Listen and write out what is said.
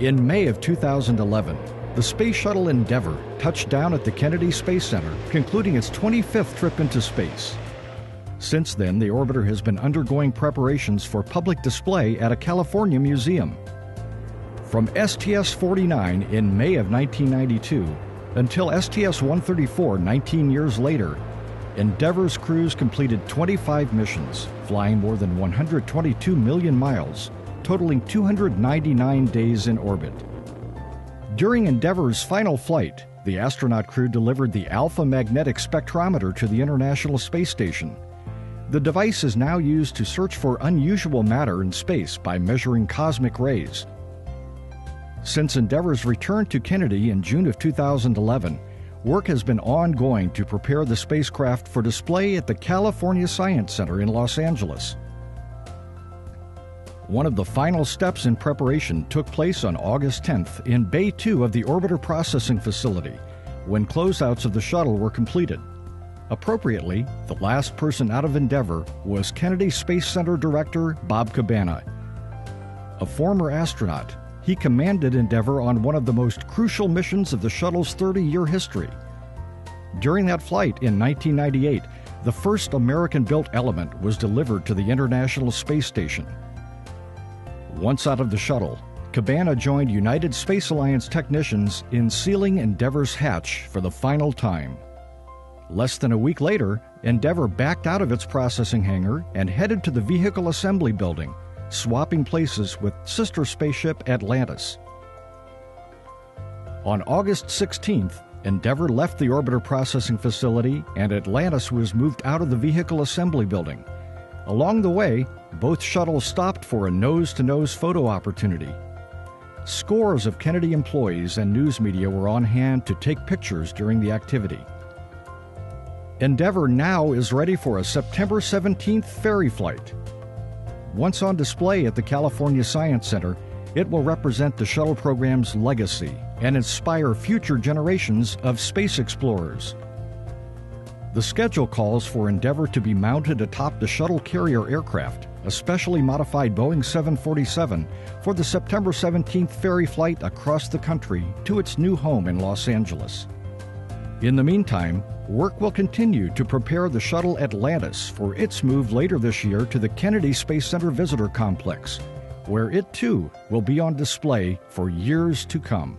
In May of 2011, the Space Shuttle Endeavour touched down at the Kennedy Space Center, concluding its 25th trip into space. Since then, the orbiter has been undergoing preparations for public display at a California museum. From STS-49 in May of 1992 until STS-134 19 years later, Endeavour's crews completed 25 missions, flying more than 122 million miles, totaling 299 days in orbit. During Endeavour's final flight, the astronaut crew delivered the Alpha Magnetic Spectrometer to the International Space Station. The device is now used to search for unusual matter in space by measuring cosmic rays. Since Endeavour's return to Kennedy in June of 2011, work has been ongoing to prepare the spacecraft for display at the California Science Center in Los Angeles. One of the final steps in preparation took place on August 10th in Bay 2 of the Orbiter Processing Facility, when closeouts of the shuttle were completed. Appropriately, the last person out of Endeavour was Kennedy Space Center Director Bob Cabana. A former astronaut, he commanded Endeavour on one of the most crucial missions of the shuttle's 30-year history. During that flight in 1998, the first American-built element was delivered to the International Space Station. Once out of the shuttle, Cabana joined United Space Alliance technicians in sealing Endeavour's hatch for the final time. Less than a week later, Endeavour backed out of its processing hangar and headed to the Vehicle Assembly Building, swapping places with sister spaceship Atlantis. On August 16th, Endeavour left the Orbiter Processing Facility and Atlantis was moved out of the Vehicle Assembly Building. Along the way, both shuttles stopped for a nose-to-nose photo opportunity. Scores of Kennedy employees and news media were on hand to take pictures during the activity. Endeavour now is ready for a September 17th ferry flight. Once on display at the California Science Center, it will represent the shuttle program's legacy and inspire future generations of space explorers. The schedule calls for Endeavour to be mounted atop the shuttle carrier aircraft, a specially modified Boeing 747, for the September 17th ferry flight across the country to its new home in Los Angeles. In the meantime, work will continue to prepare the shuttle Atlantis for its move later this year to the Kennedy Space Center Visitor Complex, where it too will be on display for years to come.